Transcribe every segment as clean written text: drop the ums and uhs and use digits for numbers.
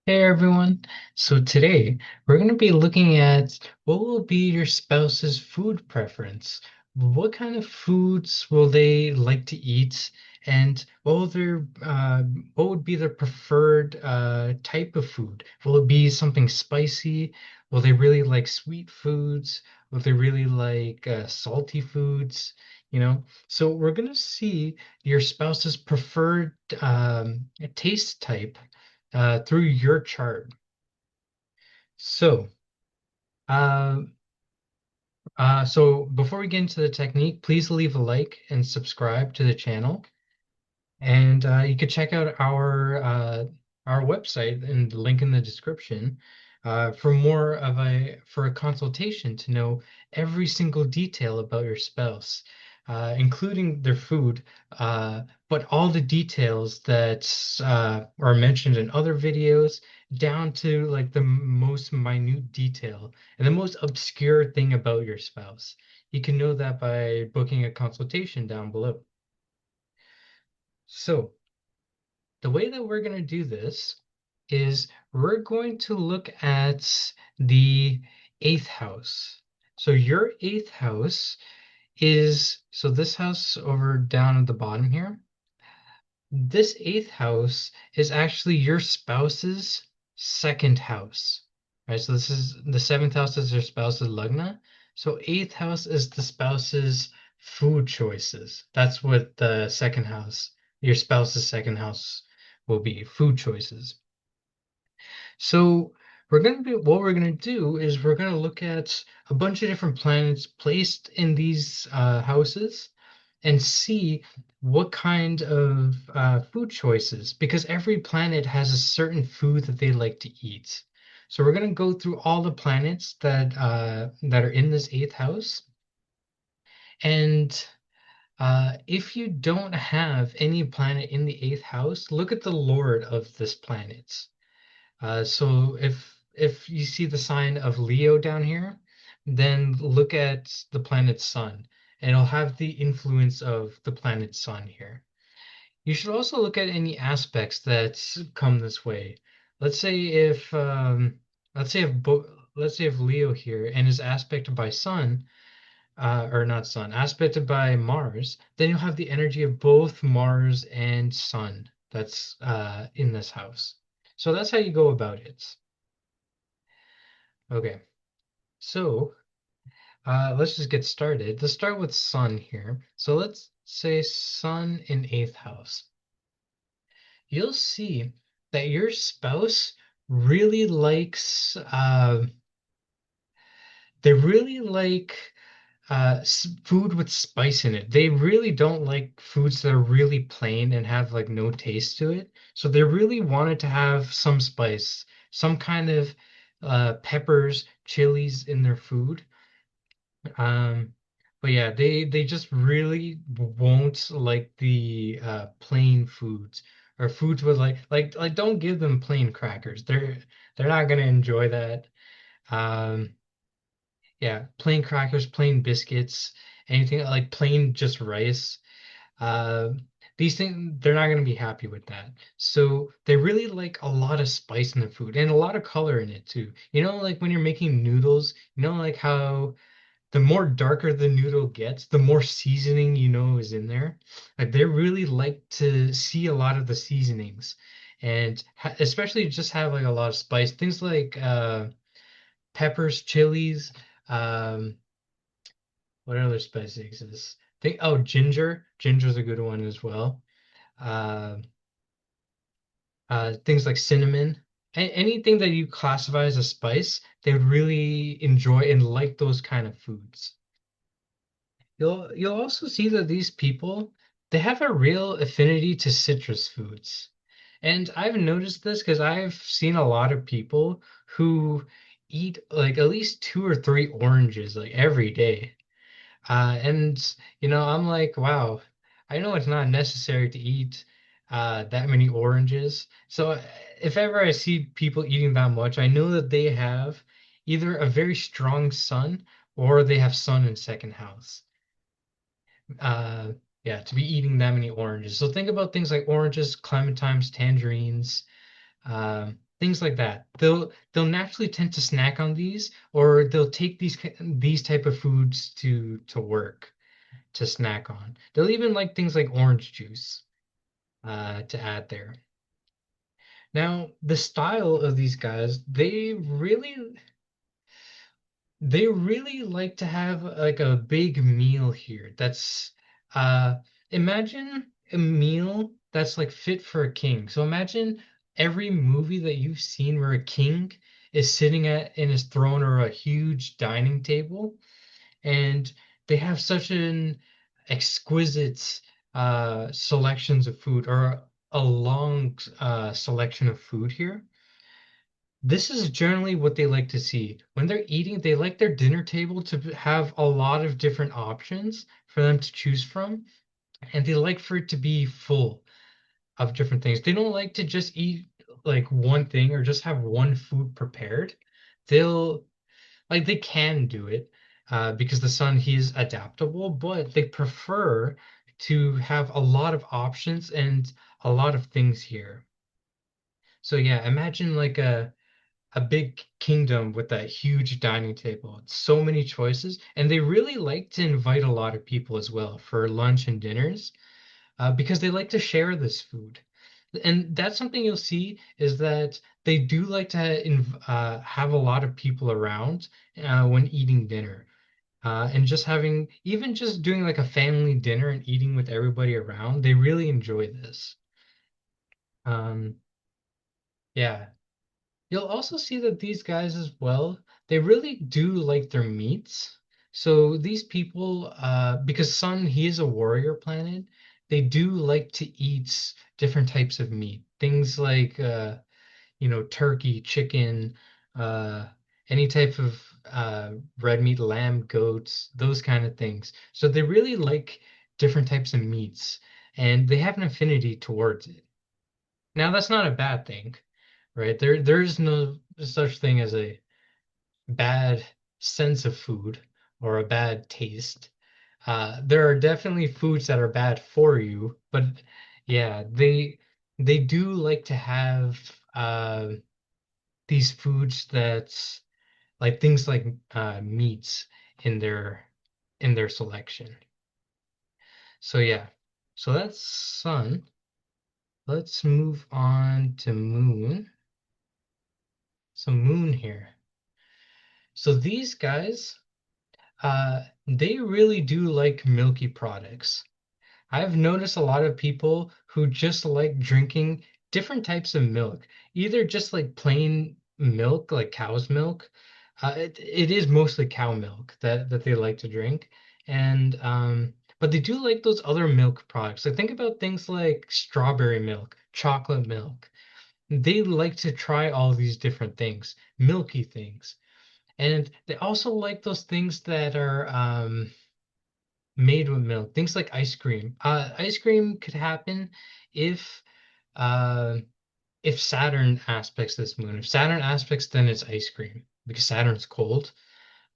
Hey everyone. So today we're going to be looking at what will be your spouse's food preference. What kind of foods will they like to eat, and what would be their preferred type of food? Will it be something spicy? Will they really like sweet foods? Will they really like salty foods? So we're going to see your spouse's preferred taste type through your chart. So, uh, so before we get into the technique, please leave a like and subscribe to the channel. And you could check out our website and the link in the description for a consultation to know every single detail about your spouse, including their food, but all the details that are mentioned in other videos, down to like the most minute detail and the most obscure thing about your spouse. You can know that by booking a consultation down below. So, the way that we're going to do this is we're going to look at the eighth house. So your eighth house so this house over down at the bottom here, this eighth house is actually your spouse's second house, right? So this is the seventh house is your spouse's lagna. So eighth house is the spouse's food choices. That's what the second house, your spouse's second house will be, food choices. So what we're gonna do is we're gonna look at a bunch of different planets placed in these houses and see what kind of food choices, because every planet has a certain food that they like to eat. So we're gonna go through all the planets that are in this eighth house, and if you don't have any planet in the eighth house, look at the Lord of this planet. So if you see the sign of Leo down here, then look at the planet Sun, and it'll have the influence of the planet Sun here. You should also look at any aspects that come this way. Let's say if let's say if Bo let's say if Leo here and is aspected by Sun, or not Sun, aspected by Mars, then you'll have the energy of both Mars and Sun that's in this house. So that's how you go about it. Okay, so let's just get started. Let's start with Sun here. So let's say Sun in eighth house. You'll see that your spouse really likes, they really like food with spice in it. They really don't like foods that are really plain and have like no taste to it. So they really wanted to have some spice, some kind of peppers, chilies in their food. Um, but yeah, they just really won't like the plain foods or foods with like don't give them plain crackers. They're not gonna enjoy that. Um, yeah, plain crackers, plain biscuits, anything like plain just rice. Uh, these things they're not gonna be happy with that. So they really like a lot of spice in the food and a lot of color in it too. Like when you're making noodles, like how the more darker the noodle gets, the more seasoning is in there. Like they really like to see a lot of the seasonings, and especially just have like a lot of spice. Things like peppers, chilies. Um, what other spice exists? Ginger. Ginger's a good one as well. Uh, things like cinnamon. Anything that you classify as a spice, they would really enjoy and like those kind of foods. You'll also see that these people, they have a real affinity to citrus foods. And I've noticed this because I've seen a lot of people who eat like at least two or three oranges like every day. And I'm like, wow, I know it's not necessary to eat that many oranges. So if ever I see people eating that much, I know that they have either a very strong sun or they have sun in second house. uh yeah, to be eating that many oranges. So think about things like oranges, clementines, tangerines. things like that. They'll naturally tend to snack on these, or they'll take these type of foods to work to snack on. They'll even like things like orange juice to add there. Now, the style of these guys, they really like to have like a big meal here. That's uh imagine a meal that's like fit for a king. So imagine every movie that you've seen where a king is sitting at in his throne or a huge dining table, and they have such an exquisite selections of food, or a long selection of food here. This is generally what they like to see. When they're eating, they like their dinner table to have a lot of different options for them to choose from, and they like for it to be full of different things. They don't like to just eat like one thing or just have one food prepared. They'll they can do it because the sun, he's adaptable, but they prefer to have a lot of options and a lot of things here. So yeah, imagine like a big kingdom with a huge dining table. It's so many choices, and they really like to invite a lot of people as well for lunch and dinners because they like to share this food. And that's something you'll see is that they do like to have a lot of people around when eating dinner. And just having, even just doing like a family dinner and eating with everybody around, they really enjoy this. Um, yeah. You'll also see that these guys as well, they really do like their meats. So these people, because Sun, he is a warrior planet, they do like to eat different types of meat. Things like, turkey, chicken, uh, any type of red meat, lamb, goats, those kind of things. So they really like different types of meats, and they have an affinity towards it. Now, that's not a bad thing, right? There's no such thing as a bad sense of food or a bad taste. There are definitely foods that are bad for you, but yeah, they do like to have these foods that's like things like meats in their selection. So yeah, so that's sun. Let's move on to moon. So moon here. So these guys, they really do like milky products. I've noticed a lot of people who just like drinking different types of milk, either just like plain milk, like cow's milk. It is mostly cow milk that they like to drink, and but they do like those other milk products. Like think about things like strawberry milk, chocolate milk. They like to try all these different things, milky things. And they also like those things that are made with milk, things like ice cream. Ice cream could happen if uh, if Saturn aspects this moon. If Saturn aspects, then it's ice cream because Saturn's cold.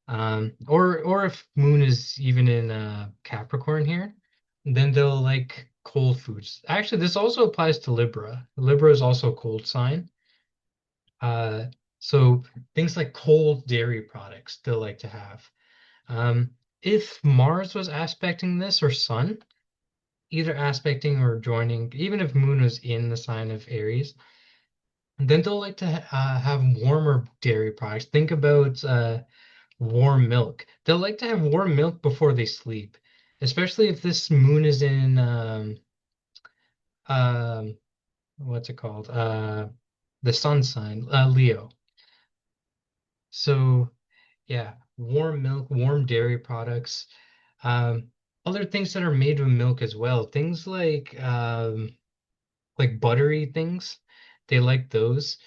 Or if moon is even in Capricorn here, then they'll like cold foods. Actually, this also applies to Libra. Libra is also a cold sign. Uh, so things like cold dairy products they'll like to have. Um, if Mars was aspecting this or Sun, either aspecting or joining, even if Moon was in the sign of Aries, then they'll like to have warmer dairy products. Think about warm milk. They'll like to have warm milk before they sleep, especially if this Moon is in um, what's it called? The Sun sign, Leo. So yeah, warm milk, warm dairy products. Um, Other things that are made with milk as well, things like buttery things. They like those.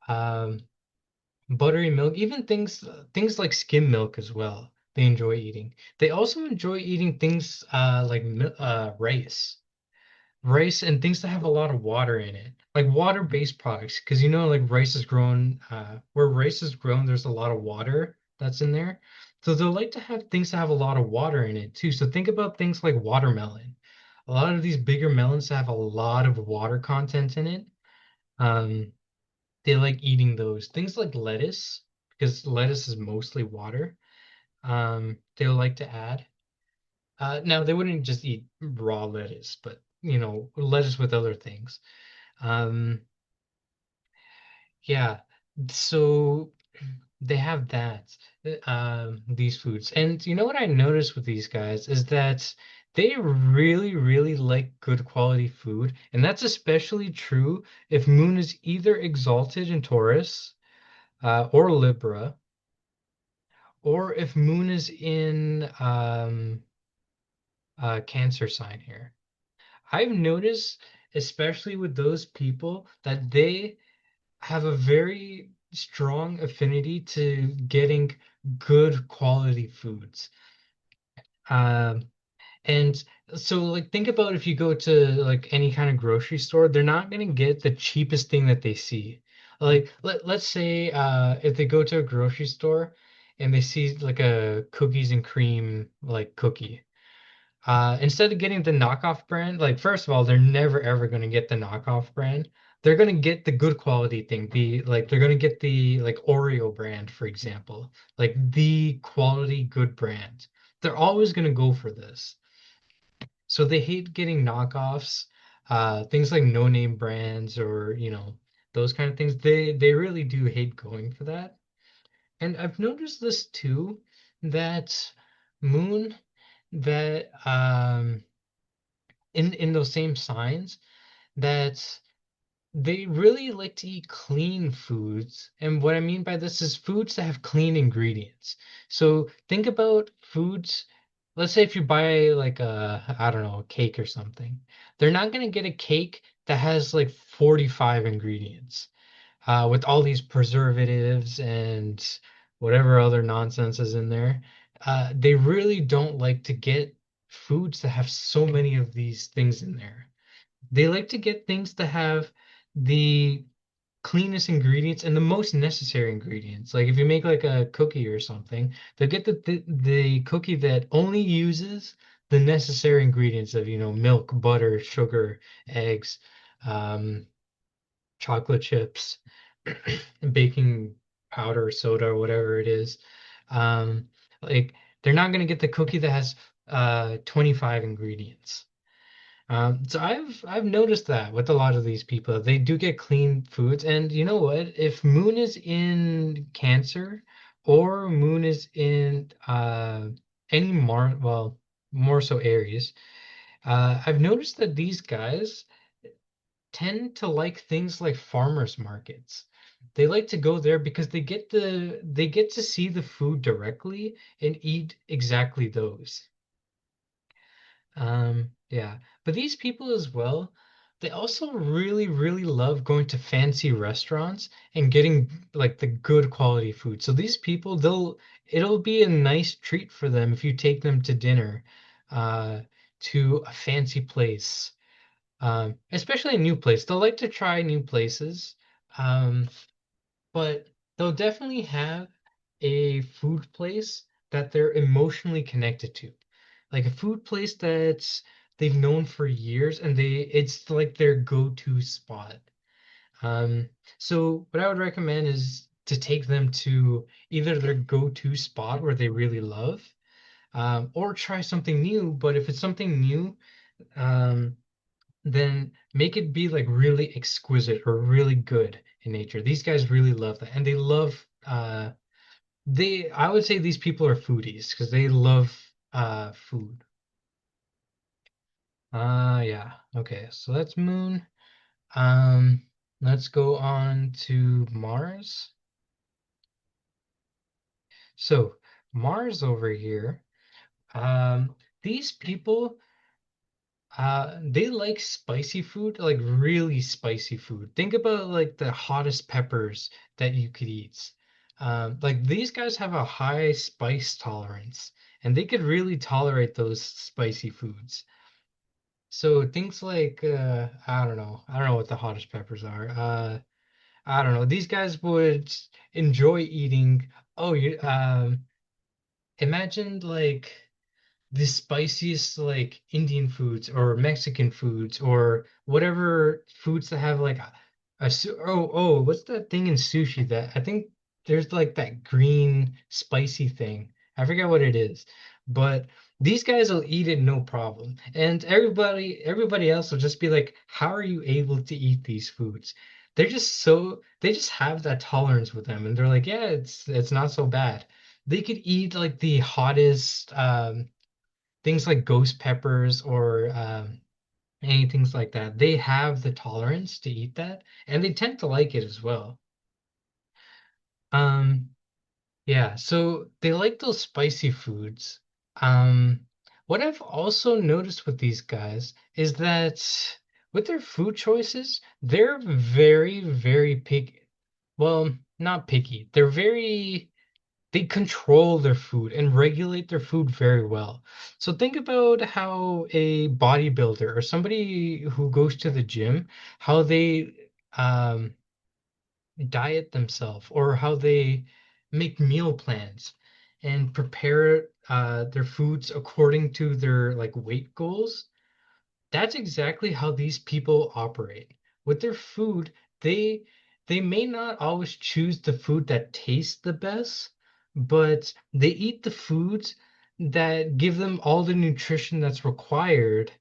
Um, Buttery milk, even things like skim milk as well. They enjoy eating. They also enjoy eating things like rice. Rice and things that have a lot of water in it, like water-based products, because like rice is grown, where rice is grown, there's a lot of water that's in there. So they'll like to have things that have a lot of water in it too. So think about things like watermelon. A lot of these bigger melons have a lot of water content in it. Um, They like eating those things like lettuce because lettuce is mostly water. They'll like to add. Now they wouldn't just eat raw lettuce, but lettuce with other things. Um, yeah. So they have that, these foods. And you know what I noticed with these guys is that they really, really like good quality food. And that's especially true if Moon is either exalted in Taurus, or Libra, or if Moon is in Cancer sign here. I've noticed, especially with those people, that they have a very strong affinity to getting good quality foods. Um, and so like think about if you go to like any kind of grocery store, they're not going to get the cheapest thing that they see. Like let's say if they go to a grocery store and they see like a cookies and cream like cookie. Instead of getting the knockoff brand, like first of all, they're never ever going to get the knockoff brand. They're going to get the good quality thing. They're going to get the like Oreo brand, for example, like the quality good brand. They're always going to go for this. So they hate getting knockoffs, things like no name brands or, those kind of things. They really do hate going for that. And I've noticed this too, that Moon, that in those same signs, that they really like to eat clean foods. And what I mean by this is foods that have clean ingredients. So think about foods. Let's say if you buy like I don't know, a cake or something, they're not going to get a cake that has like 45 ingredients, with all these preservatives and whatever other nonsense is in there. They really don't like to get foods that have so many of these things in there. They like to get things that have the cleanest ingredients and the most necessary ingredients. Like if you make like a cookie or something, they'll get the cookie that only uses the necessary ingredients of, milk, butter, sugar, eggs, um, chocolate chips, baking powder, soda, or whatever it is. Um, like they're not gonna get the cookie that has 25 ingredients. So I've noticed that with a lot of these people, they do get clean foods. And you know what? If Moon is in Cancer or Moon is in any Mar, well, more so Aries, I've noticed that these guys tend to like things like farmers markets. They like to go there because they get to see the food directly and eat exactly those. Yeah. But these people as well, they also really, really love going to fancy restaurants and getting like the good quality food. So these people, it'll be a nice treat for them if you take them to dinner, uh, to a fancy place, especially a new place. They'll like to try new places, um, but they'll definitely have a food place that they're emotionally connected to, like a food place that's they've known for years and it's like their go-to spot. Um, so what I would recommend is to take them to either their go-to spot where they really love, or try something new. But if it's something new, um, then make it be like really exquisite or really good in nature. These guys really love that, and they love I would say these people are foodies because they love food. Yeah. Okay, so that's Moon. Um, let's go on to Mars. So Mars over here, these people, they like spicy food, like really spicy food. Think about like the hottest peppers that you could eat. Like these guys have a high spice tolerance, and they could really tolerate those spicy foods. So things like I don't know what the hottest peppers are. I don't know. These guys would enjoy eating. Oh, imagine like the spiciest like Indian foods or Mexican foods or whatever foods that have like What's that thing in sushi that I think there's like that green spicy thing. I forget what it is, but these guys will eat it no problem. And everybody else will just be like, how are you able to eat these foods? They just have that tolerance with them, and they're like, yeah, it's not so bad. They could eat like the hottest things like ghost peppers or anything like that. They have the tolerance to eat that, and they tend to like it as well. Um, yeah, so they like those spicy foods. Um, what I've also noticed with these guys is that with their food choices, they're very, very picky. Well, not picky. They control their food and regulate their food very well. So think about how a bodybuilder or somebody who goes to the gym, how they um, diet themselves or how they make meal plans and prepare their foods according to their like weight goals. That's exactly how these people operate. With their food, they they may not always choose the food that tastes the best, but they eat the foods that give them all the nutrition that's required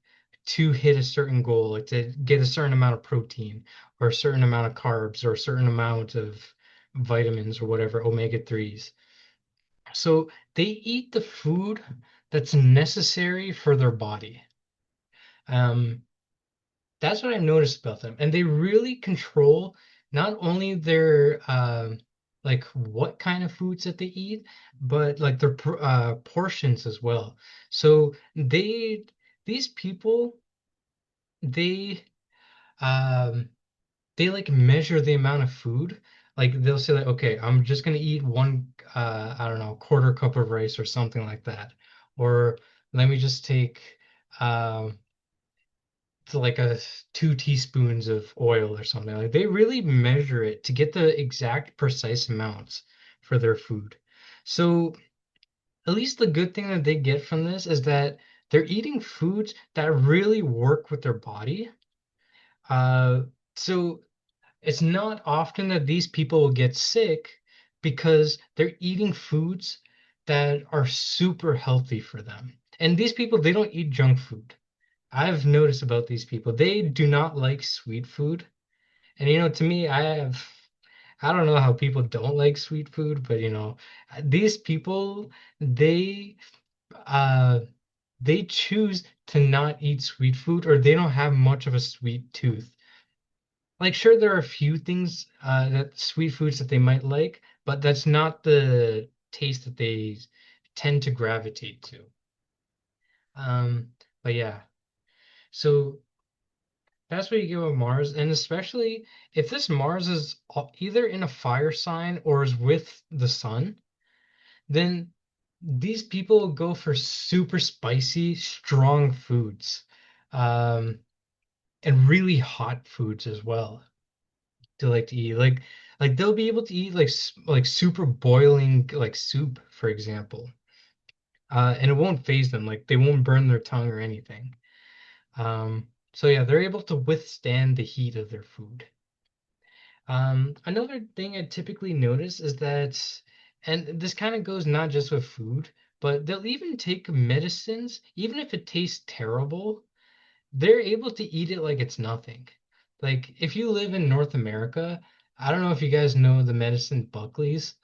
to hit a certain goal, like to get a certain amount of protein or a certain amount of carbs or a certain amount of vitamins or whatever, omega 3s. So they eat the food that's necessary for their body. Um, That's what I noticed about them. And they really control not only their like what kind of foods that they eat, but like their portions as well. So these people, they um they like measure the amount of food. Like they'll say like, okay, I'm just gonna eat one I don't know, quarter cup of rice or something like that. Or let me just take um to like 2 teaspoons of oil or something. Like they really measure it to get the exact precise amounts for their food. So at least the good thing that they get from this is that they're eating foods that really work with their body. Uh, so it's not often that these people will get sick because they're eating foods that are super healthy for them. And these people, they don't eat junk food. I've noticed about these people. They do not like sweet food. And to me, I don't know how people don't like sweet food, but these people, they uh they choose to not eat sweet food or they don't have much of a sweet tooth. Like sure there are a few things that sweet foods that they might like, but that's not the taste that they tend to gravitate to. But yeah. So that's what you get with Mars, and especially if this Mars is either in a fire sign or is with the sun, then these people go for super spicy, strong foods, um, and really hot foods as well to like to eat. Like they'll be able to eat like super boiling like soup, for example, and it won't phase them. Like they won't burn their tongue or anything. So yeah, they're able to withstand the heat of their food. Another thing I typically notice is that, and this kind of goes not just with food, but they'll even take medicines, even if it tastes terrible, they're able to eat it like it's nothing. Like if you live in North America, I don't know if you guys know the medicine Buckley's,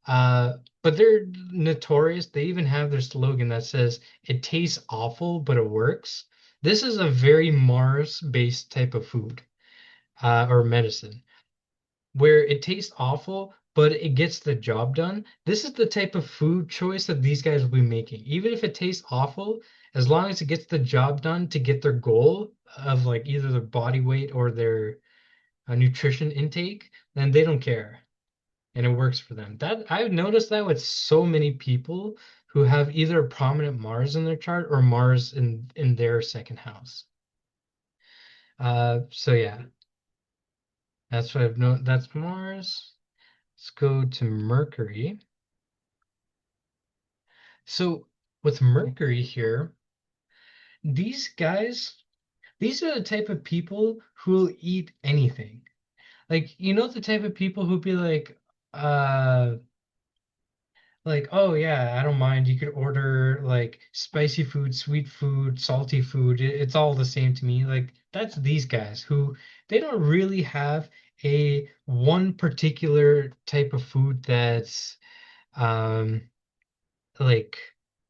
but they're notorious. They even have their slogan that says, "It tastes awful, but it works." This is a very Mars-based type of food, or medicine where it tastes awful, but it gets the job done. This is the type of food choice that these guys will be making. Even if it tastes awful, as long as it gets the job done to get their goal of like either their body weight or their nutrition intake, then they don't care. And it works for them. That I've noticed that with so many people who have either a prominent Mars in their chart or Mars in their second house. So yeah, that's what I've known. That's Mars. Let's go to Mercury. So with Mercury here, these guys, these are the type of people who will eat anything. Like, you know, the type of people who be uh, like, oh yeah, I don't mind. You could order like spicy food, sweet food, salty food. It's all the same to me. Like, that's these guys who they don't really have a one particular type of food that's um like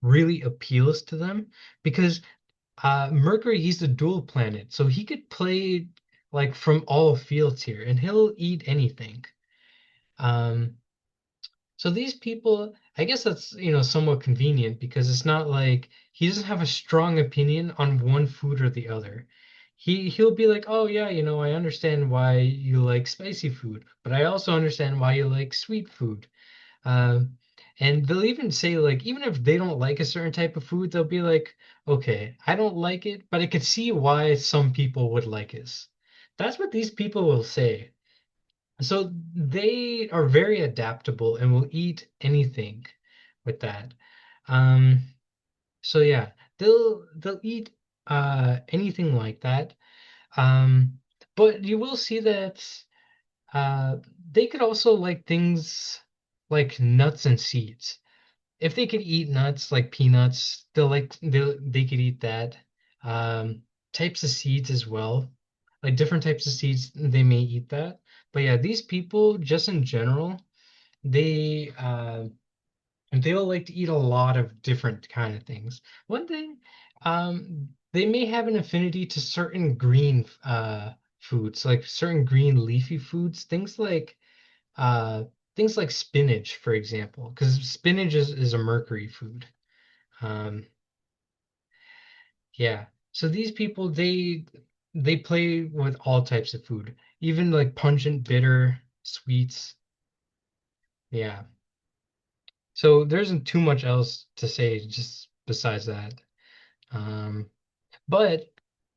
really appeals to them because Mercury, he's the dual planet, so he could play like from all fields here, and he'll eat anything. Um, so these people, I guess that's, you know, somewhat convenient because it's not like he doesn't have a strong opinion on one food or the other. He'll be like, "Oh yeah, you know, I understand why you like spicy food, but I also understand why you like sweet food." Um, and they'll even say like, even if they don't like a certain type of food, they'll be like, okay, I don't like it, but I could see why some people would like it. That's what these people will say. So they are very adaptable and will eat anything with that. Um, so yeah, they'll eat anything like that. Um, but you will see that uh they could also like things like nuts and seeds. If they could eat nuts like peanuts, they could eat that. Types of seeds as well, like different types of seeds, they may eat that. But yeah, these people, just in general, they they'll like to eat a lot of different kind of things. One thing, they may have an affinity to certain green foods, like certain green leafy foods, uh things like spinach, for example, because spinach is a Mercury food. Um, yeah. So these people, they play with all types of food, even like pungent, bitter, sweets. Yeah. So there isn't too much else to say just besides that. Um, but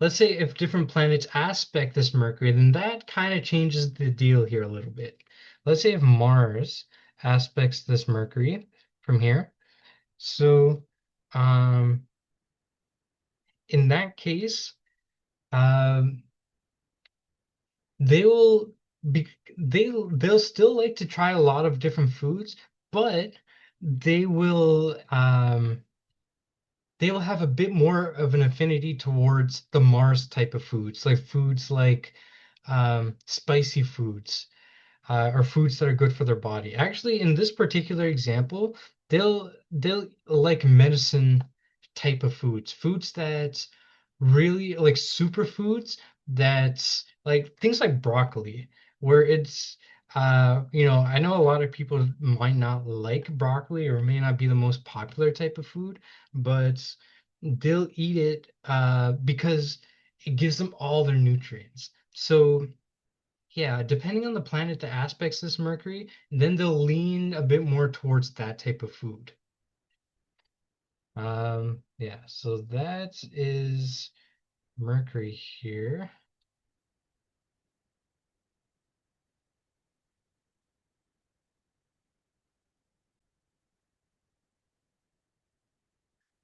let's say if different planets aspect this Mercury, then that kind of changes the deal here a little bit. Let's say if Mars aspects this Mercury from here. So, um, in that case, um, they will be they'll still like to try a lot of different foods, but they will they will have a bit more of an affinity towards the Mars type of foods like spicy foods or foods that are good for their body. Actually, in this particular example, they'll like medicine type of foods, foods that really like superfoods that's like things like broccoli, where it's you know, I know a lot of people might not like broccoli or may not be the most popular type of food, but they'll eat it because it gives them all their nutrients. So yeah, depending on the planet that aspects this Mercury, then they'll lean a bit more towards that type of food. Yeah, so that is Mercury here.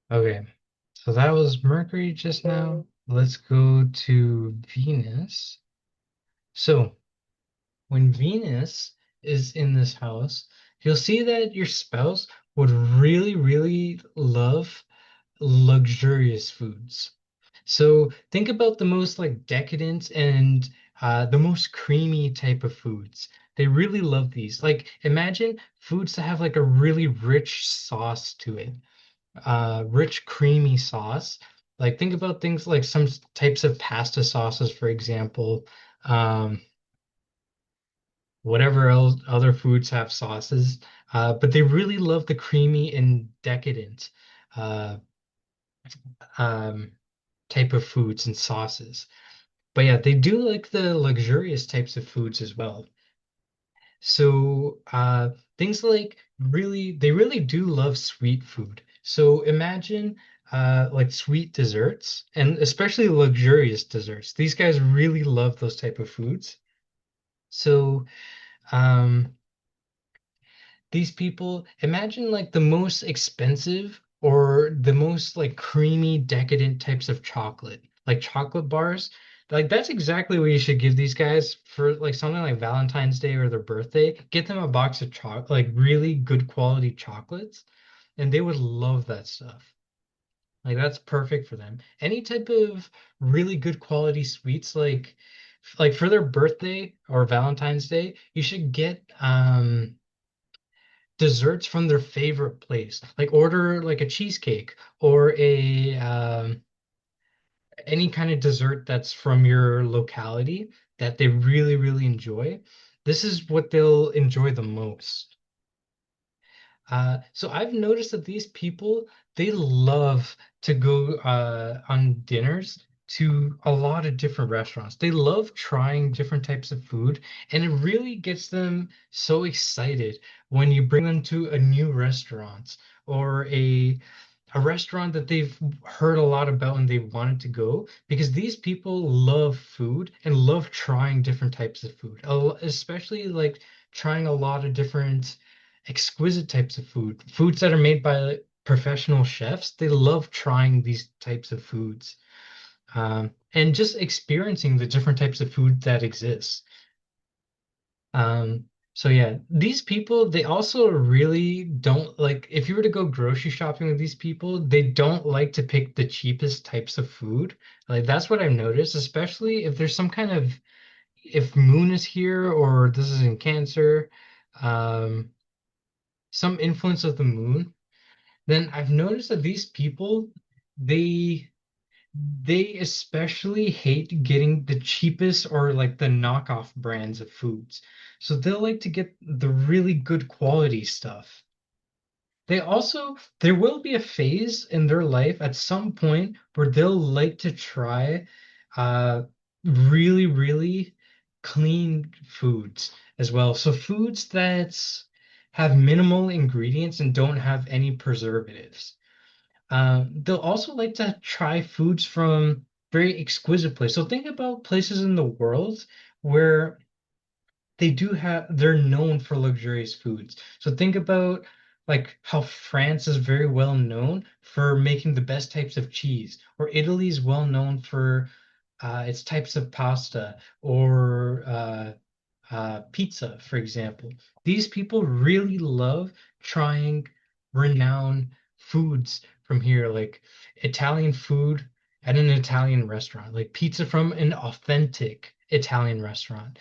Okay, so that was Mercury just now. Let's go to Venus. So when Venus is in this house, you'll see that your spouse would really, really love luxurious foods. So think about the most like decadent and the most creamy type of foods. They really love these. Like imagine foods that have like a really rich sauce to it, rich creamy sauce. Like think about things like some types of pasta sauces, for example. Um, Whatever else other foods have sauces, but they really love the creamy and decadent uh, um, type of foods and sauces. But yeah, they do like the luxurious types of foods as well. So things like they really do love sweet food. So imagine like sweet desserts and especially luxurious desserts. These guys really love those type of foods. So um, these people, imagine like the most expensive or the most like creamy, decadent types of chocolate, like chocolate bars. Like that's exactly what you should give these guys for like something like Valentine's Day or their birthday. Get them a box of chocolate, like really good quality chocolates, and they would love that stuff. Like that's perfect for them. Any type of really good quality sweets, like for their birthday or Valentine's Day, you should get desserts from their favorite place. Like order like a cheesecake or a any kind of dessert that's from your locality that they really, really enjoy. This is what they'll enjoy the most. So I've noticed that these people, they love to go on dinners to a lot of different restaurants. They love trying different types of food, and it really gets them so excited when you bring them to a new restaurant or a restaurant that they've heard a lot about and they wanted to go because these people love food and love trying different types of food, especially like trying a lot of different exquisite types of food, foods that are made by like, professional chefs. They love trying these types of foods and just experiencing the different types of food that exist. So yeah, these people, they also really don't like, if you were to go grocery shopping with these people, they don't like to pick the cheapest types of food. Like that's what I've noticed, especially if there's some kind of, if moon is here or this is in Cancer, um, some influence of the moon, then I've noticed that these people, they they especially hate getting the cheapest or like the knockoff brands of foods. So they'll like to get the really good quality stuff. They also, there will be a phase in their life at some point where they'll like to try uh, really, really clean foods as well. So foods that have minimal ingredients and don't have any preservatives. They'll also like to try foods from very exquisite places. So think about places in the world where they do have, they're known for luxurious foods. So think about like how France is very well known for making the best types of cheese, or Italy is well known for its types of pasta, or pizza, for example. These people really love trying renowned foods from here, like Italian food at an Italian restaurant, like pizza from an authentic Italian restaurant,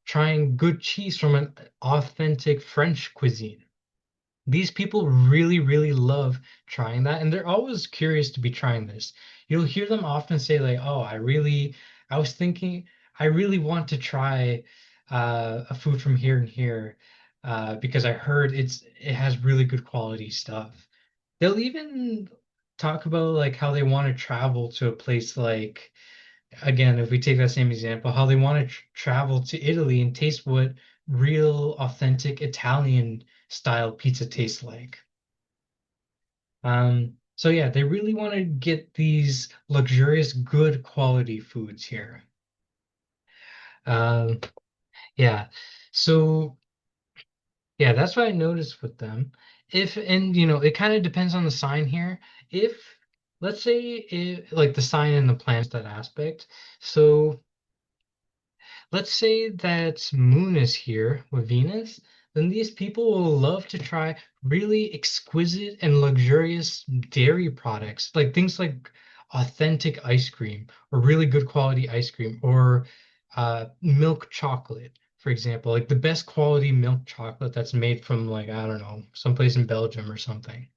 trying good cheese from an authentic French cuisine. These people really, really love trying that, and they're always curious to be trying this. You'll hear them often say, like, "Oh, I was thinking, I really want to try a food from here and here because I heard it has really good quality stuff." They'll even talk about like how they want to travel to a place like, again, if we take that same example, how they want to travel to Italy and taste what real, authentic Italian style pizza tastes like. So yeah, they really want to get these luxurious, good quality foods here. Um, yeah. So yeah, that's what I noticed with them. If and you know, it kind of depends on the sign here. If let's say like the sign and the planets that aspect. So let's say that Moon is here with Venus, then these people will love to try really exquisite and luxurious dairy products, like things like authentic ice cream or really good quality ice cream or milk chocolate, for example, like the best quality milk chocolate that's made from like, I don't know, someplace in Belgium or something.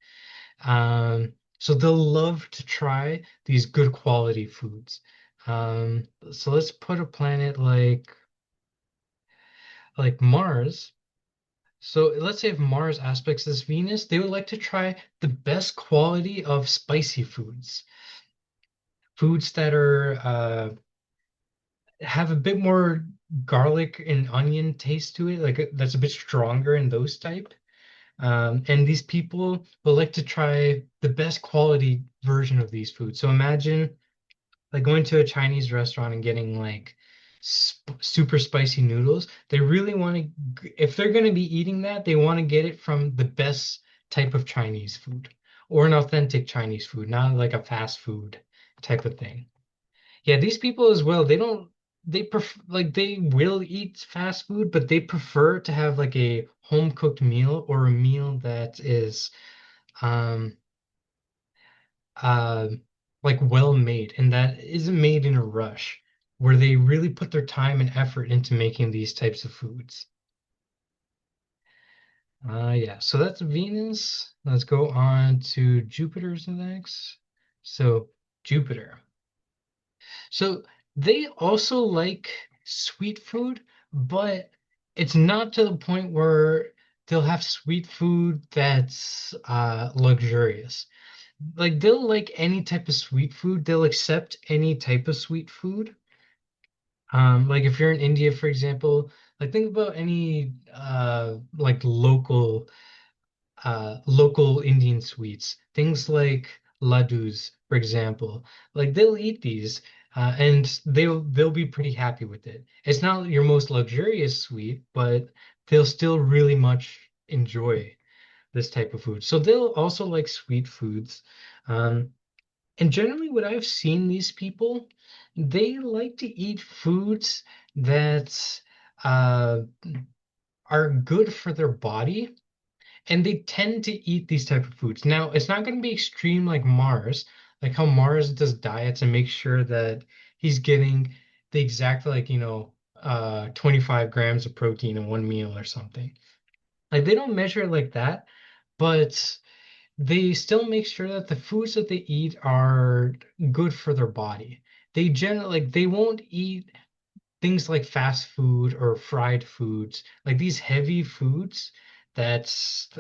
So they'll love to try these good quality foods. So let's put a planet like Mars. So let's say if Mars aspects this Venus, they would like to try the best quality of spicy foods, foods that are have a bit more garlic and onion taste to it, like that's a bit stronger in those type. And these people will like to try the best quality version of these foods. So imagine like going to a Chinese restaurant and getting like super spicy noodles. They really want to, if they're going to be eating that, they want to get it from the best type of Chinese food or an authentic Chinese food, not like a fast food type of thing. Yeah, these people as well, they don't they prefer like they will eat fast food, but they prefer to have like a home cooked meal or a meal that is um uh like well made and that isn't made in a rush, where they really put their time and effort into making these types of foods. Yeah, so that's Venus. Let's go on to Jupiter's next. So Jupiter. So they also like sweet food, but it's not to the point where they'll have sweet food that's luxurious. Like they'll like any type of sweet food. They'll accept any type of sweet food. Like if you're in India, for example, like think about any like local Indian sweets, things like laddus, for example. Like they'll eat these, and they'll be pretty happy with it. It's not your most luxurious sweet, but they'll still really much enjoy this type of food. So they'll also like sweet foods. Um, and generally, what I've seen these people, they like to eat foods that uh, are good for their body, and they tend to eat these type of foods. Now, it's not going to be extreme like Mars, like how Mars does diets and makes sure that he's getting the exact 25 grams of protein in one meal or something. Like they don't measure it like that, but they still make sure that the foods that they eat are good for their body. They generally like they won't eat things like fast food or fried foods, like these heavy foods that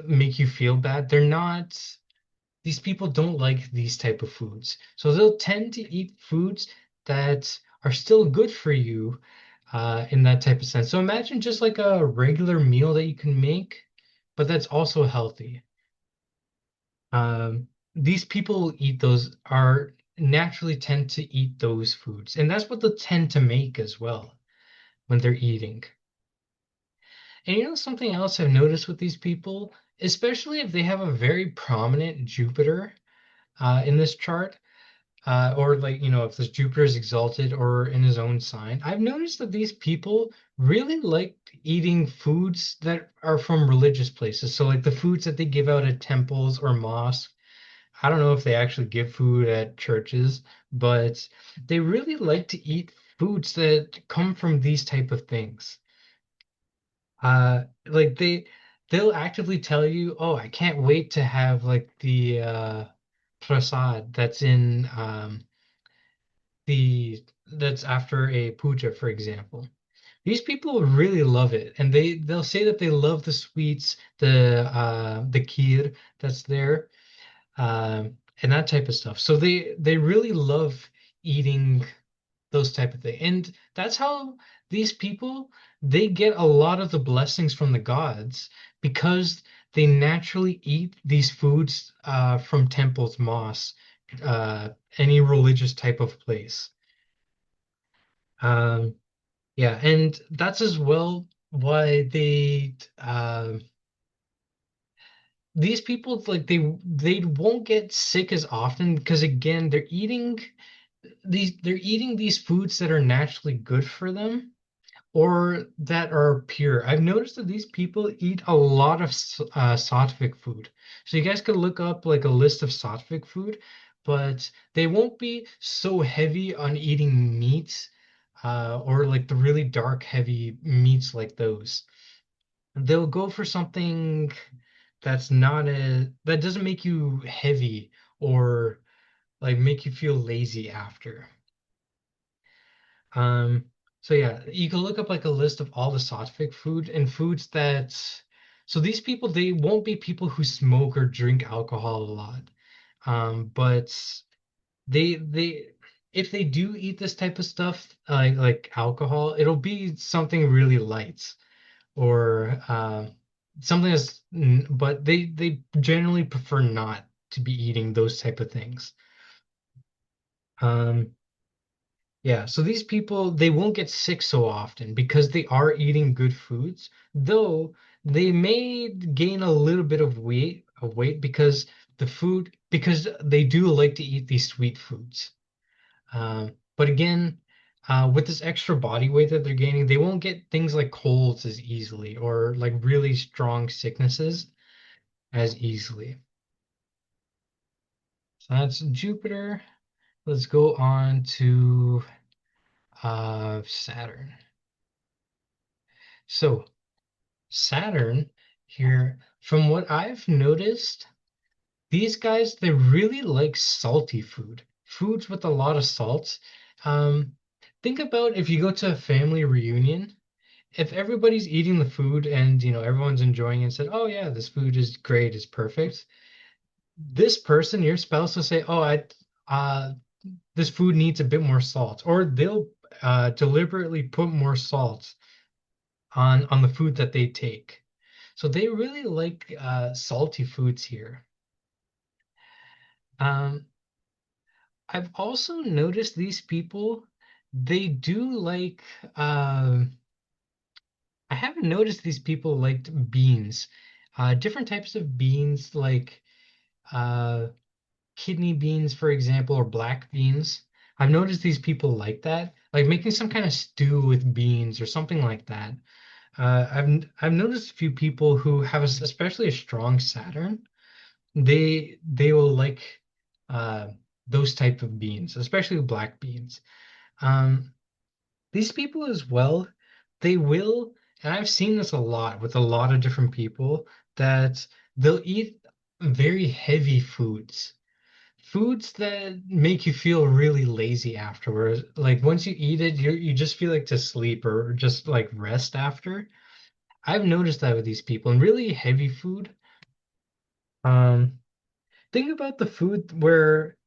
make you feel bad. They're not, these people don't like these type of foods. So they'll tend to eat foods that are still good for you in that type of sense. So imagine just like a regular meal that you can make, but that's also healthy. These people eat those are naturally tend to eat those foods, and that's what they tend to make as well when they're eating. And you know something else I've noticed with these people, especially if they have a very prominent Jupiter in this chart, or like, if this Jupiter is exalted or in his own sign, I've noticed that these people really like eating foods that are from religious places. So like the foods that they give out at temples or mosques. I don't know if they actually give food at churches, but they really like to eat foods that come from these type of things. Like they'll actively tell you, "Oh, I can't wait to have like the prasad that's in the that's after a puja, for example." These people really love it, and they'll say that they love the sweets, the kheer that's there, and that type of stuff. So they really love eating those type of things. And that's how these people they get a lot of the blessings from the gods because they naturally eat these foods from temples, mosques, any religious type of place. Um, yeah, and that's as well why these people like they won't get sick as often because again they're eating these foods that are naturally good for them or that are pure. I've noticed that these people eat a lot of sattvic food. So you guys could look up like a list of sattvic food, but they won't be so heavy on eating meat or like the really dark, heavy meats like those. They'll go for something that doesn't make you heavy or like make you feel lazy after. Um, so yeah, you can look up like a list of all the sattvic food and foods that. So these people, they won't be people who smoke or drink alcohol a lot. But they if they do eat this type of stuff, like alcohol, it'll be something really light or something that's. But they generally prefer not to be eating those type of things. Um, Yeah, so these people they won't get sick so often because they are eating good foods, though they may gain a little bit of weight because they do like to eat these sweet foods. But again, with this extra body weight that they're gaining, they won't get things like colds as easily or like really strong sicknesses as easily. So that's Jupiter. Let's go on to Saturn. So Saturn here, from what I've noticed, these guys, they really like salty food, foods with a lot of salt. Um, think about if you go to a family reunion, if everybody's eating the food and everyone's enjoying it and said, "Oh yeah, this food is great, it's perfect." This person, your spouse, will say, "Oh, uh, this food needs a bit more salt," or they'll deliberately put more salt on the food that they take. So they really like salty foods here. Um, I've also noticed these people, they do like, I haven't noticed these people liked beans. Different types of beans, like uh, kidney beans, for example, or black beans. I've noticed these people like that, like making some kind of stew with beans or something like that. I've noticed a few people who have especially a strong Saturn. They will like uh, those type of beans, especially black beans. Um, these people as well, they will, and I've seen this a lot with a lot of different people, that they'll eat very heavy foods. Foods that make you feel really lazy afterwards. Like once you eat it, you just feel like to sleep or just like rest after. I've noticed that with these people and really heavy food. Um, think about the food where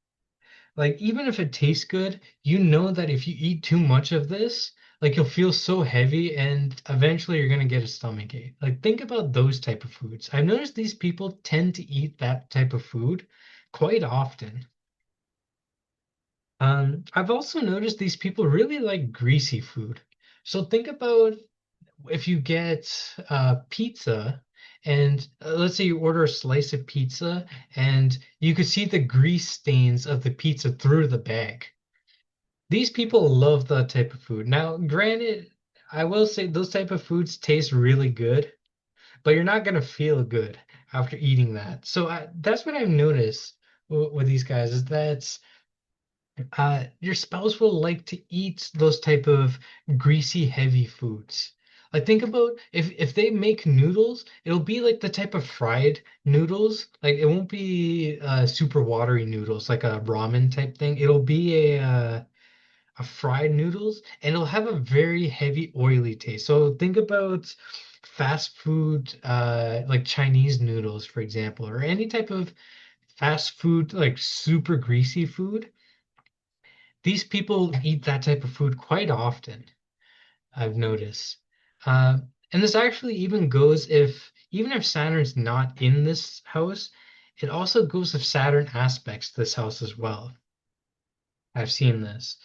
like even if it tastes good, you know that if you eat too much of this, like you'll feel so heavy and eventually you're gonna get a stomach ache. Like think about those type of foods. I've noticed these people tend to eat that type of food quite often. I've also noticed these people really like greasy food. So think about if you get pizza and let's say you order a slice of pizza and you could see the grease stains of the pizza through the bag. These people love that type of food. Now, granted, I will say those type of foods taste really good, but you're not gonna feel good after eating that. So that's what I've noticed with these guys is that your spouse will like to eat those type of greasy, heavy foods. Like think about if they make noodles, it'll be like the type of fried noodles. Like it won't be super watery noodles like a ramen type thing. It'll be a fried noodles and it'll have a very heavy oily taste. So think about fast food like Chinese noodles, for example, or any type of fast food like super greasy food. These people eat that type of food quite often, I've noticed. Uh, and this actually even goes if even if Saturn's not in this house, it also goes if Saturn aspects this house as well. I've seen this.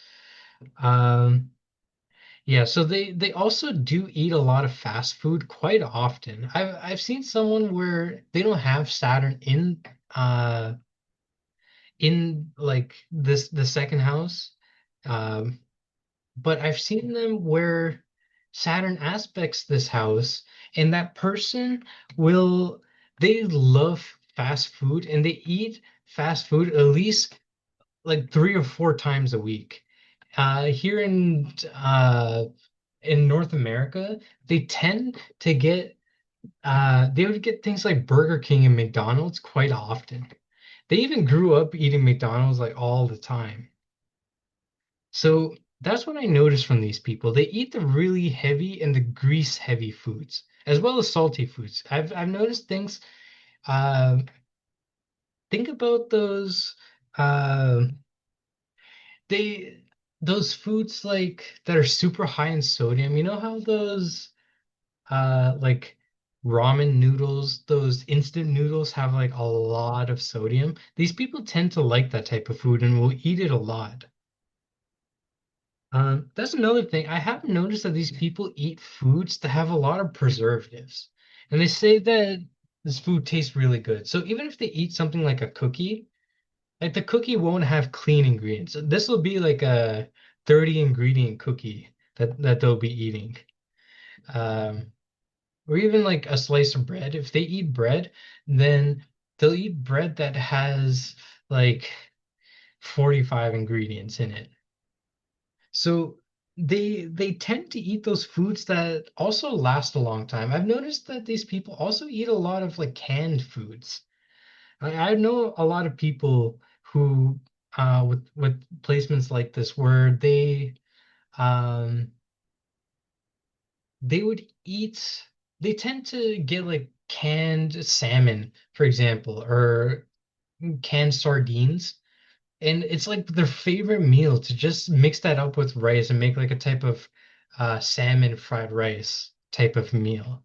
Um, Yeah, so they also do eat a lot of fast food quite often. I've seen someone where they don't have Saturn in like this the second house. Um but I've seen them where Saturn aspects this house and that person will they love fast food and they eat fast food at least like 3 or 4 times a week. Here in North America, they tend to get they would get things like Burger King and McDonald's quite often. They even grew up eating McDonald's like all the time. So that's what I noticed from these people. They eat the really heavy and the grease heavy foods, as well as salty foods. I've noticed things. Uh, think about those. Uh, they those foods like that are super high in sodium. You know how those like ramen noodles, those instant noodles have like a lot of sodium. These people tend to like that type of food and will eat it a lot. That's another thing. I have noticed that these people eat foods that have a lot of preservatives. And they say that this food tastes really good. So even if they eat something like a cookie, like the cookie won't have clean ingredients. This will be like 30 ingredient cookie that they'll be eating. Um, or even like a slice of bread. If they eat bread, then they'll eat bread that has like 45 ingredients in it. So they tend to eat those foods that also last a long time. I've noticed that these people also eat a lot of like canned foods. I know a lot of people who with placements like this where um they would eat they tend to get like canned salmon, for example, or canned sardines. And it's like their favorite meal to just mix that up with rice and make like a type of salmon fried rice type of meal.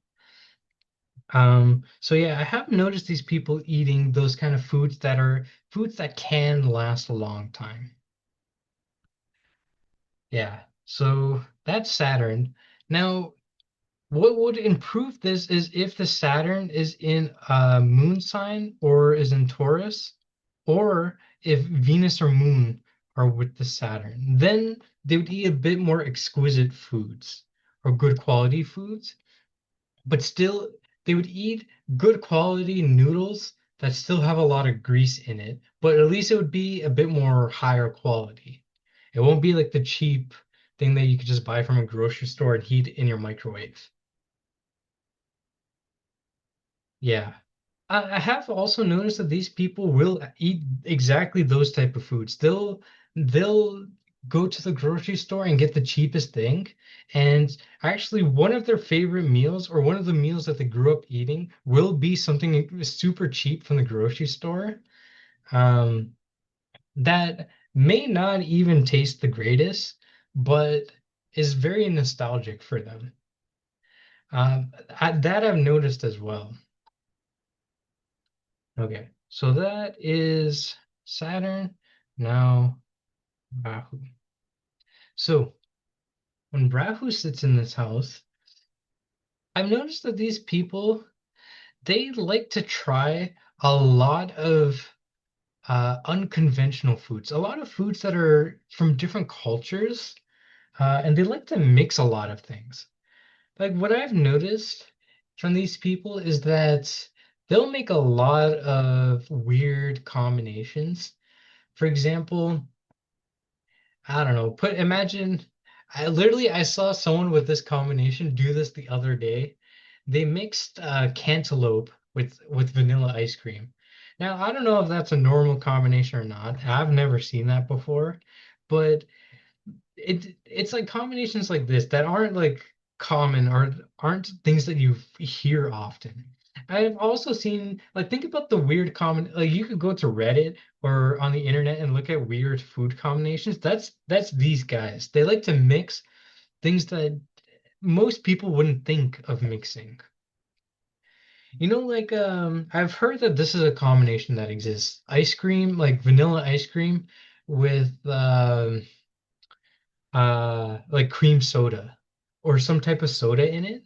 So yeah, I have noticed these people eating those kind of foods that are foods that can last a long time. Yeah. So that's Saturn. Now, what would improve this is if the Saturn is in a moon sign or is in Taurus, or if Venus or Moon are with the Saturn. Then they would eat a bit more exquisite foods or good quality foods, but still they would eat good quality noodles that still have a lot of grease in it, but at least it would be a bit more higher quality. It won't be like the cheap thing that you could just buy from a grocery store and heat in your microwave. Yeah. I have also noticed that these people will eat exactly those type of foods. They'll go to the grocery store and get the cheapest thing. And actually, one of their favorite meals or one of the meals that they grew up eating will be something super cheap from the grocery store, um, that may not even taste the greatest, but is very nostalgic for them. That I've noticed as well. Okay, so that is Saturn, now Rahu. So when Rahu sits in this house, I've noticed that these people, they like to try a lot of unconventional foods, a lot of foods that are from different cultures, and they like to mix a lot of things. Like what I've noticed from these people is that they'll make a lot of weird combinations. For example, I don't know. I saw someone with this combination do this the other day. They mixed cantaloupe with vanilla ice cream. Now, I don't know if that's a normal combination or not. I've never seen that before, but it's like combinations like this that aren't like common or aren't things that you hear often. I've also seen like think about the weird common like you could go to Reddit or on the internet and look at weird food combinations. That's these guys. They like to mix things that most people wouldn't think of mixing. Like I've heard that this is a combination that exists. Ice cream, like vanilla ice cream with like cream soda or some type of soda in it.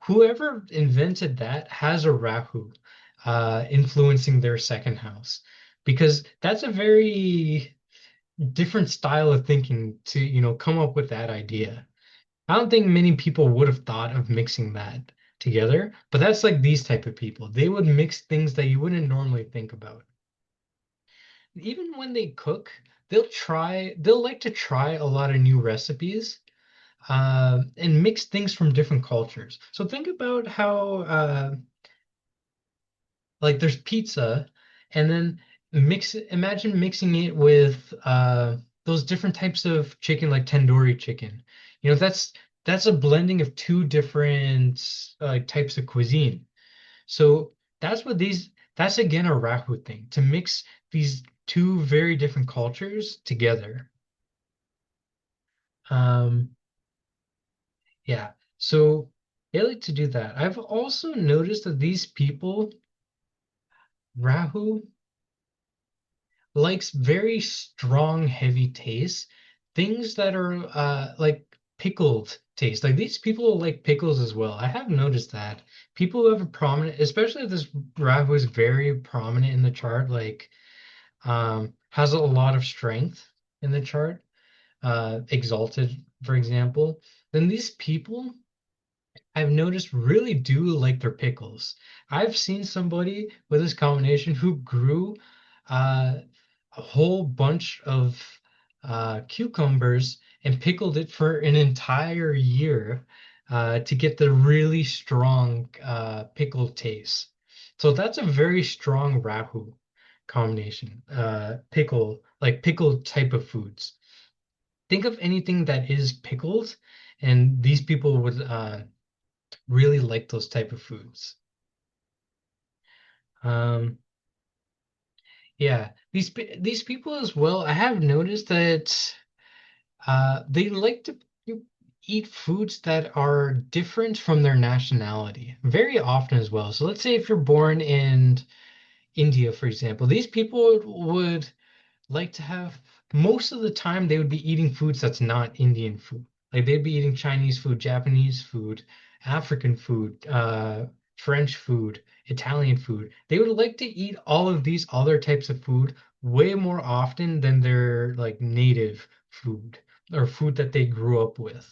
Whoever invented that has a Rahu influencing their second house because that's a very different style of thinking to, come up with that idea. I don't think many people would have thought of mixing that together, but that's like these type of people. They would mix things that you wouldn't normally think about. Even when they cook, they'll like to try a lot of new recipes and mix things from different cultures. So think about how like there's pizza, and then imagine mixing it with those different types of chicken, like tandoori chicken. That's a blending of two different types of cuisine. So that's again a Rahu thing to mix these two very different cultures together. Um, Yeah. So they like to do that. I've also noticed that these people, Rahu, likes very strong, heavy taste, things that are like pickled taste. Like these people like pickles as well. I have noticed that. People who have a prominent, especially if this Rahu is very prominent in the chart, like has a lot of strength in the chart. exalted, for example, then these people I've noticed really do like their pickles. I've seen somebody with this combination who grew uh, a whole bunch of cucumbers and pickled it for an entire year to get the really strong pickle taste. So that's a very strong Rahu combination. Pickle type of foods. Think of anything that is pickled, and these people would really like those type of foods. Um, yeah, these people as well. I have noticed that they like to eat foods that are different from their nationality very often as well. So let's say if you're born in India, for example, these people would like to have most of the time they would be eating foods that's not Indian food. Like they'd be eating Chinese food, Japanese food, African food, French food, Italian food. They would like to eat all of these other types of food way more often than their like native food or food that they grew up with.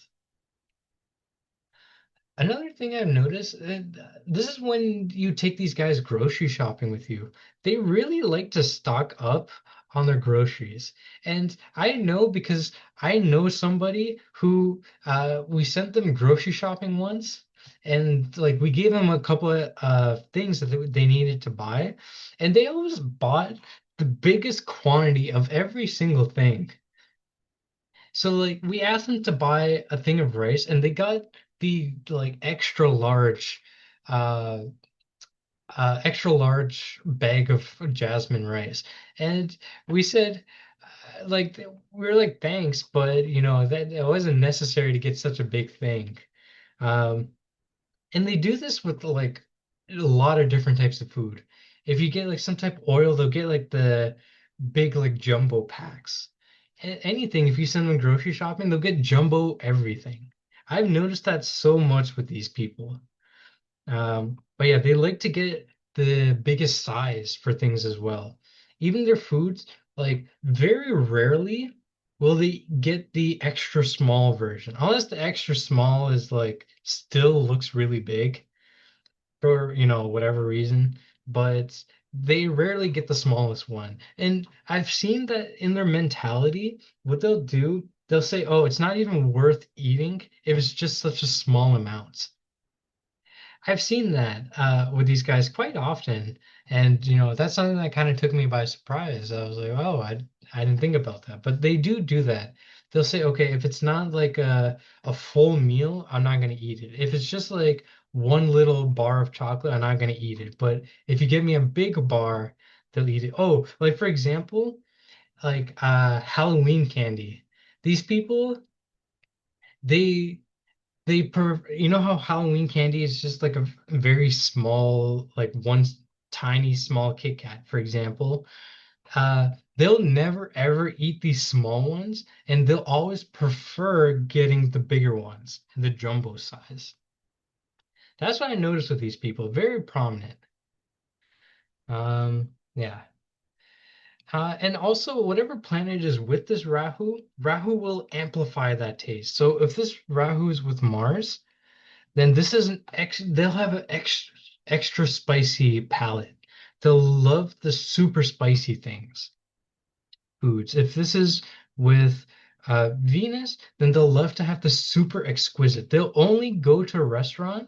Another thing I've noticed, this is when you take these guys grocery shopping with you. They really like to stock up on their groceries. And I know because I know somebody who we sent them grocery shopping once, and like we gave them a couple of things that they needed to buy, and they always bought the biggest quantity of every single thing. So like we asked them to buy a thing of rice and they got the like uh extra large bag of jasmine rice. And we said we were like thanks, but you know that it wasn't necessary to get such a big thing. Um and they do this with like a lot of different types of food. If you get like some type of oil, they'll get like the big like jumbo packs. Anything, if you send them grocery shopping, they'll get jumbo everything. I've noticed that so much with these people. But yeah, they like to get the biggest size for things as well. Even their foods, like very rarely will they get the extra small version, unless the extra small is like still looks really big for whatever reason, but they rarely get the smallest one. And I've seen that in their mentality, what they'll do, they'll say, "Oh, it's not even worth eating if it's just such a small amount." I've seen that with these guys quite often, and that's something that kind of took me by surprise. I was like, "Oh, I didn't think about that," but they do that. They'll say, "Okay, if it's not like a full meal, I'm not gonna eat it. If it's just like one little bar of chocolate, I'm not gonna eat it. But if you give me a big bar, they'll eat it." Oh, like for example, like Halloween candy. These people, they you know how Halloween candy is just like a very small, like one tiny small Kit Kat, for example. They'll never ever eat these small ones, and they'll always prefer getting the bigger ones, the jumbo size. That's what I noticed with these people, very prominent. Yeah. And also, whatever planet is with this Rahu will amplify that taste. So if this Rahu is with Mars, then this is they'll have an extra spicy palate. They'll love the super spicy things, foods. If this is with Venus, then they'll love to have the super exquisite. They'll only go to a restaurant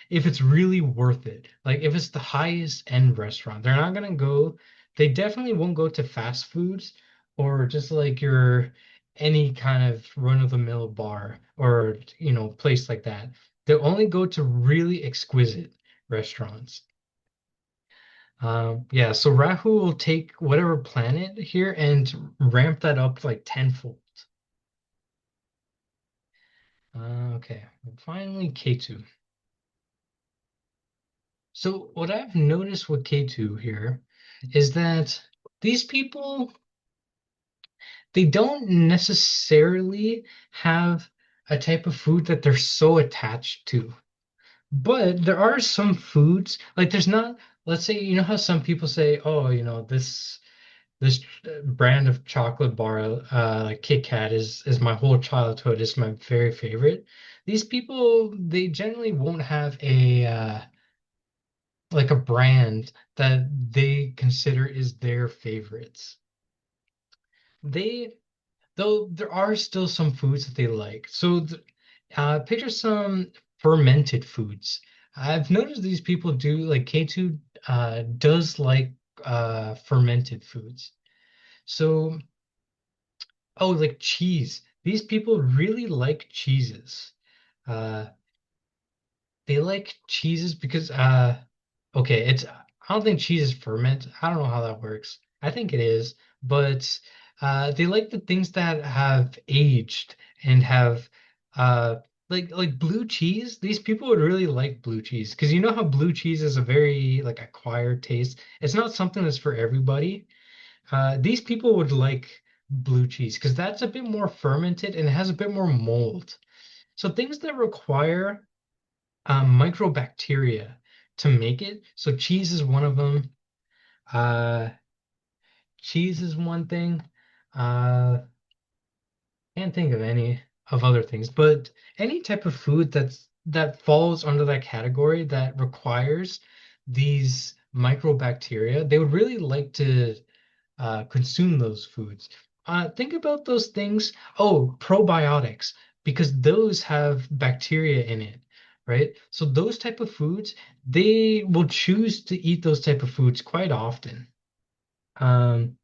if it's really worth it. Like if it's the highest end restaurant. They're not gonna go, they definitely won't go to fast foods or just like your any kind of run-of-the-mill bar or place like that. They'll only go to really exquisite restaurants. Yeah, so Rahu will take whatever planet here and ramp that up like tenfold. Okay, and finally Ketu. So what I've noticed with Ketu here is that these people, they don't necessarily have a type of food that they're so attached to. But there are some foods, like there's not, let's say, you know how some people say, oh, this brand of chocolate bar, like Kit Kat, is my whole childhood. It's my very favorite. These people, they generally won't have a like a brand that they consider is their favorites. They Though there are still some foods that they like. So picture some fermented foods. I've noticed these people do like K2 does like fermented foods. So oh, like cheese. These people really like cheeses. Uh, they like cheeses because okay, it's I don't think cheese is ferment. I don't know how that works. I think it is, but they like the things that have aged and have uh like blue cheese. These people would really like blue cheese because you know how blue cheese is a very like acquired taste. It's not something that's for everybody. These people would like blue cheese because that's a bit more fermented and it has a bit more mold. So things that require microbacteria to make it. So cheese is one of them. Uh, cheese is one thing. Can't think of any of other things, but any type of food that falls under that category that requires these microbacteria, they would really like to consume those foods. Think about those things. Oh, probiotics, because those have bacteria in it, right? So those type of foods, they will choose to eat those type of foods quite often. Um,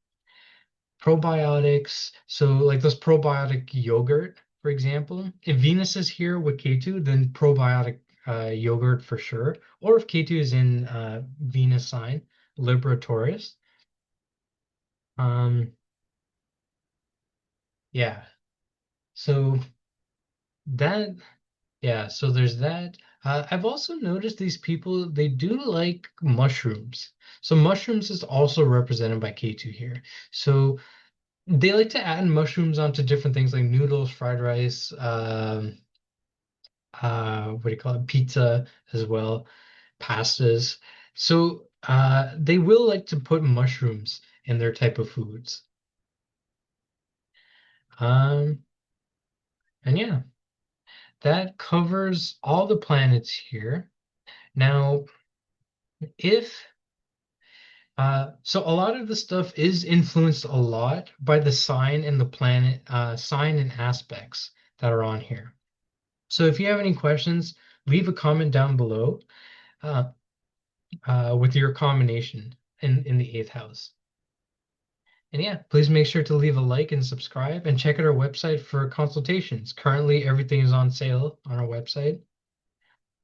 Probiotics, so like those probiotic yogurt, for example. If Venus is here with Ketu, then probiotic yogurt for sure. Or if Ketu is in Venus sign, Libra, Taurus. Um, yeah. So that, yeah, so there's that. I've also noticed these people, they do like mushrooms. So mushrooms is also represented by K2 here. So they like to add mushrooms onto different things like noodles, fried rice, what do you call it? Pizza as well, pastas. So they will like to put mushrooms in their type of foods. Um, and yeah, that covers all the planets here. Now, if so a lot of the stuff is influenced a lot by the sign and the planet, sign and aspects that are on here. So if you have any questions, leave a comment down below uh, with your combination in the eighth house. And yeah, please make sure to leave a like and subscribe and check out our website for consultations. Currently, everything is on sale on our website.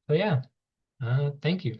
So yeah, thank you.